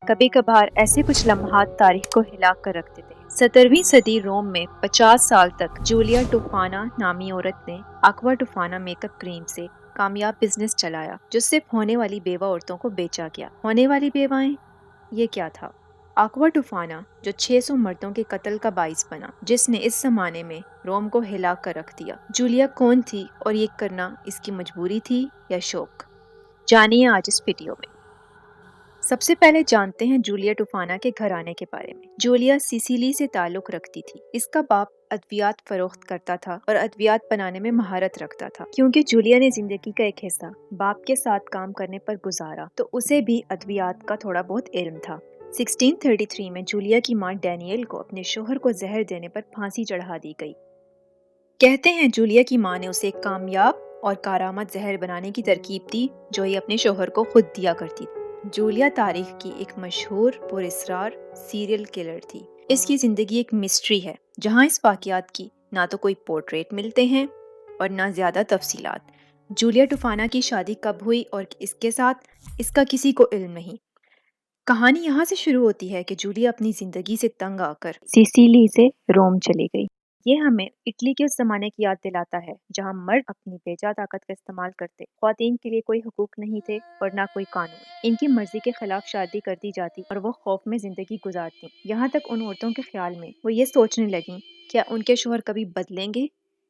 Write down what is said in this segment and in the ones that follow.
کبھی کبھار ایسے کچھ لمحات تاریخ کو ہلا کر رکھ دیتے ہیں۔ 17ویں صدی روم میں 50 سال تک جولیا ٹوفانا نامی عورت نے آکوا ٹوفانا میک اپ کریم سے کامیاب بزنس چلایا جو صرف ہونے والی بیوہ عورتوں کو بیچا گیا۔ ہونے والی بیوائیں؟ یہ کیا تھا؟ آکوا ٹوفانا جو 600 مردوں کے قتل کا باعث بنا، جس نے اس زمانے میں روم کو ہلا کر رکھ دیا۔ جولیا کون تھی اور یہ کرنا اس کی مجبوری تھی یا شوق؟ جانیے آج اس ویڈیو میں۔ سب سے پہلے جانتے ہیں جولیا ٹوفانا کے گھرانے کے بارے میں۔ جولیا سیسیلی سے تعلق رکھتی تھی۔ اس کا باپ ادویات فروخت کرتا تھا اور ادویات بنانے میں مہارت رکھتا تھا۔ کیونکہ جولیا نے زندگی کا ایک حصہ باپ کے ساتھ کام کرنے پر گزارا تو اسے بھی ادویات کا تھوڑا بہت علم تھا۔ 1633 میں جولیا کی ماں ڈینیل کو اپنے شوہر کو زہر دینے پر پھانسی چڑھا دی گئی۔ کہتے ہیں جولیا کی ماں نے اسے ایک کامیاب اور کارآمد زہر بنانے کی ترکیب دی جو یہ اپنے شوہر کو خود دیا کرتی تھی۔ جولیا تاریخ کی ایک مشہور پراسرار سیریل کلر تھی۔ اس کی زندگی ایک مسٹری ہے جہاں اس واقعات کی نہ تو کوئی پورٹریٹ ملتے ہیں اور نہ زیادہ تفصیلات۔ جولیا ٹوفانا کی شادی کب ہوئی اور اس کے ساتھ اس کا کسی کو علم نہیں۔ کہانی یہاں سے شروع ہوتی ہے کہ جولیا اپنی زندگی سے تنگ آ کر سیسیلی سے روم چلی گئی۔ یہ ہمیں اٹلی کے اس زمانے کی یاد دلاتا ہے جہاں مرد اپنی بیجا طاقت کا استعمال کرتے، خواتین کے لیے کوئی حقوق نہیں تھے اور نہ کوئی قانون۔ ان کی مرضی کے خلاف شادی کر دی جاتی اور وہ خوف میں زندگی گزارتی۔ یہاں تک ان عورتوں کے خیال میں وہ یہ سوچنے لگیں کیا ان کے شوہر کبھی بدلیں گے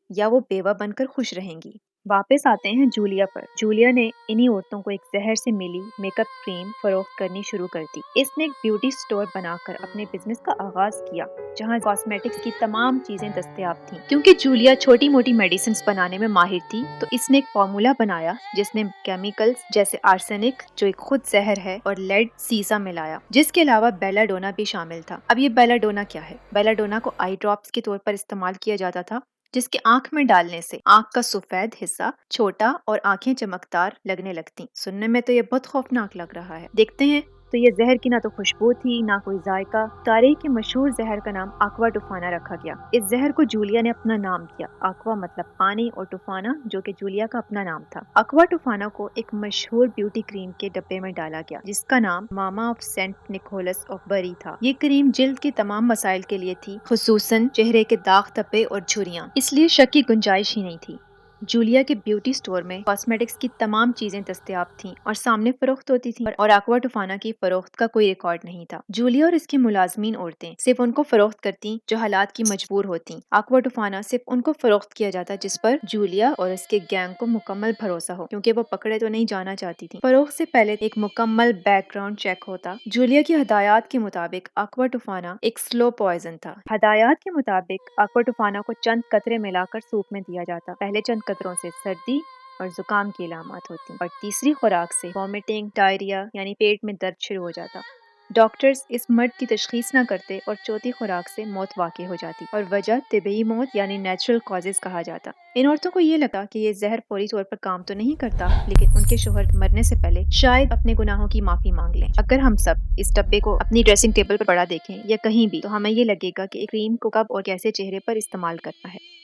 یا وہ بیوہ بن کر خوش رہیں گی۔ واپس آتے ہیں جولیا پر۔ جولیا نے انہی عورتوں کو ایک زہر سے ملی میک اپ کریم فروخت کرنی شروع کر دی۔ اس نے ایک بیوٹی سٹور بنا کر اپنے بزنس کا آغاز کیا جہاں کاسمیٹکس کی تمام چیزیں دستیاب تھیں۔ کیونکہ جولیا چھوٹی موٹی میڈیسنز بنانے میں ماہر تھی تو اس نے ایک فارمولا بنایا جس نے کیمیکلز جیسے آرسینک جو ایک خود زہر ہے اور لیڈ سیسا ملایا، جس کے علاوہ بیلا ڈونا بھی شامل تھا۔ اب یہ بیلا ڈونا کیا ہے؟ بیلا ڈونا کو آئی ڈراپس کے طور پر استعمال کیا جاتا تھا جس کے آنکھ میں ڈالنے سے آنکھ کا سفید حصہ چھوٹا اور آنکھیں چمکدار لگنے لگتی۔ سننے میں تو یہ بہت خوفناک لگ رہا ہے۔ دیکھتے ہیں تو یہ زہر کی نہ تو خوشبو تھی نہ کوئی ذائقہ۔ تاریخ کے مشہور زہر کا نام آکوا ٹوفانا رکھا گیا۔ اس زہر کو جولیا نے اپنا نام دیا۔ آکوا مطلب پانی اور ٹوفانا جو کہ جولیا کا اپنا نام تھا۔ آکوا ٹوفانا کو ایک مشہور بیوٹی کریم کے ڈبے میں ڈالا گیا جس کا نام ماما آف سینٹ نکولس آف بری تھا۔ یہ کریم جلد کے تمام مسائل کے لیے تھی، خصوصاً چہرے کے داغ دھبے اور جھریاں، اس لیے شک کی گنجائش ہی نہیں تھی۔ جولیا کے بیوٹی سٹور میں کاسمیٹکس کی تمام چیزیں دستیاب تھیں اور سامنے فروخت ہوتی تھیں اور آکوا ٹوفانا کی فروخت کا کوئی ریکارڈ نہیں تھا۔ جولیا اور اس کی ملازمین عورتیں صرف ان کو فروخت کرتی جو حالات کی مجبور ہوتی۔ آکوا ٹوفانا صرف ان کو فروخت کیا جاتا جس پر جولیا اور اس کے گینگ کو مکمل بھروسہ ہو کیونکہ وہ پکڑے تو نہیں جانا چاہتی تھی۔ فروخت سے پہلے ایک مکمل بیک گراؤنڈ چیک ہوتا۔ جولیا کی ہدایات کے مطابق آکوا ٹوفانا ایک سلو پوائزن تھا۔ ہدایات کے مطابق آکوا ٹوفانا کو چند قطرے ملا کر سوپ میں دیا جاتا۔ پہلے چند قطروں سے سردی اور زکام کی علامات ہوتی اور تیسری خوراک سے وومیٹنگ، ڈائریا یعنی پیٹ میں درد شروع ہو جاتا۔ ڈاکٹرز اس مرد کی تشخیص نہ کرتے اور چوتھی خوراک سے موت واقع ہو جاتی اور وجہ طبعی موت یعنی نیچرل کازز کہا جاتا۔ ان عورتوں کو یہ لگا کہ یہ زہر فوری طور پر کام تو نہیں کرتا لیکن ان کے شوہر مرنے سے پہلے شاید اپنے گناہوں کی معافی مانگ لیں۔ اگر ہم سب اس ڈبے کو اپنی ڈریسنگ ٹیبل پر پڑا دیکھیں یا کہیں بھی تو ہمیں یہ لگے گا کہ ایک کریم کو کب اور کیسے چہرے پر استعمال کرنا ہے۔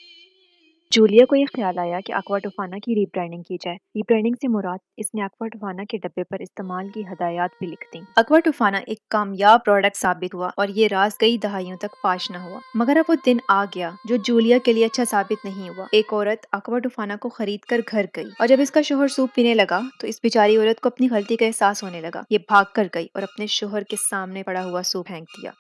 جولیا کو یہ خیال آیا کہ آکوا ٹوفانا کی ری برانڈنگ کی جائے۔ ری برانڈنگ سے مراد اس نے آکوا ٹوفانا کے ڈبے پر استعمال کی ہدایات بھی لکھ دیں۔ آکوا ٹوفانا ایک کامیاب پروڈکٹ ثابت ہوا اور یہ راز کئی دہائیوں تک فاش نہ ہوا۔ مگر اب وہ دن آ گیا جو جولیا کے لیے اچھا ثابت نہیں ہوا۔ ایک عورت آکوا ٹوفانا کو خرید کر گھر گئی اور جب اس کا شوہر سوپ پینے لگا تو اس بیچاری عورت کو اپنی غلطی کا احساس ہونے لگا۔ یہ بھاگ کر گئی اور اپنے شوہر کے سامنے پڑا ہوا سوپ پھینک دیا۔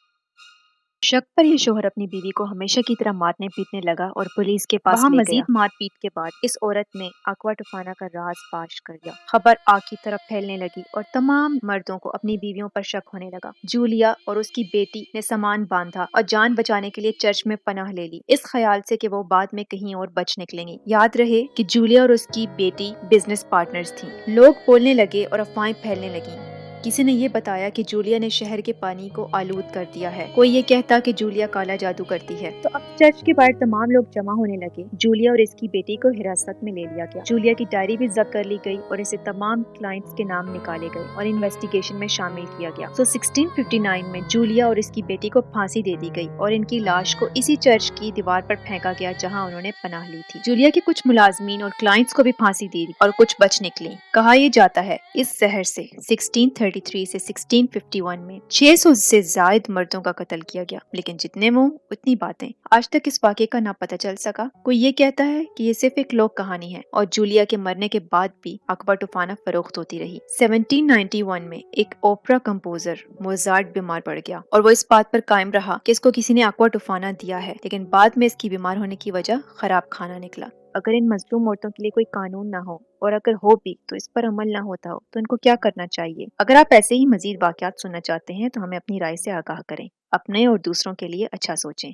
شک پر یہ شوہر اپنی بیوی کو ہمیشہ کی طرح مارنے پیٹنے لگا اور پولیس کے پاس لے گیا۔ مزید مار پیٹ کے بعد اس عورت نے آکوا ٹوفانا کا راز فاش کر دیا۔ خبر آگ کی طرف پھیلنے لگی اور تمام مردوں کو اپنی بیویوں پر شک ہونے لگا۔ جولیا اور اس کی بیٹی نے سامان باندھا اور جان بچانے کے لیے چرچ میں پناہ لے لی، اس خیال سے کہ وہ بعد میں کہیں اور بچ نکلیں گی۔ یاد رہے کہ جولیا اور اس کی بیٹی بزنس پارٹنرز تھیں۔ لوگ بولنے لگے اور افواہیں پھیلنے لگیں۔ کسی نے یہ بتایا کہ جولیا نے شہر کے پانی کو آلود کر دیا ہے، کوئی یہ کہتا کہ جولیا کالا جادو کرتی ہے۔ تو اب چرچ کے باہر تمام لوگ جمع ہونے لگے۔ جولیا اور اس کی بیٹی کو حراست میں لے لیا گیا۔ جولیا کی ڈائری بھی ضبط کر لی گئی اور اسے تمام کلائنٹس کے نام نکالے گئے اور انویسٹیگیشن میں شامل کیا گیا۔ 1659 میں جولیا اور اس کی بیٹی کو پھانسی دے دی گئی اور ان کی لاش کو اسی چرچ کی دیوار پر پھینکا گیا جہاں انہوں نے پناہ لی تھی۔ جولیا کے کچھ ملازمین اور کلائنٹس کو بھی پھانسی دی اور کچھ بچ نکلی۔ کہا یہ جاتا ہے اس زہر سے 1639 1633 سے 1651 میں 600 سے زائد مردوں کا قتل کیا گیا، لیکن جتنے منہ اتنی باتیں۔ آج تک اس واقعے کا نہ پتہ چل سکا۔ کوئی یہ کہتا ہے کہ یہ صرف ایک لوک کہانی ہے اور جولیا کے مرنے کے بعد بھی اکوا ٹوفانا فروخت ہوتی رہی۔ 1791 میں ایک اوپرا کمپوزر موزارٹ بیمار پڑ گیا اور وہ اس بات پر قائم رہا کہ اس کو کسی نے اکوا ٹوفانا دیا ہے، لیکن بعد میں اس کی بیمار ہونے کی وجہ خراب کھانا نکلا۔ اگر ان مظلوم عورتوں کے لیے کوئی قانون نہ ہو اور اگر ہو بھی تو اس پر عمل نہ ہوتا ہو تو ان کو کیا کرنا چاہیے؟ اگر آپ ایسے ہی مزید واقعات سننا چاہتے ہیں تو ہمیں اپنی رائے سے آگاہ کریں۔ اپنے اور دوسروں کے لیے اچھا سوچیں۔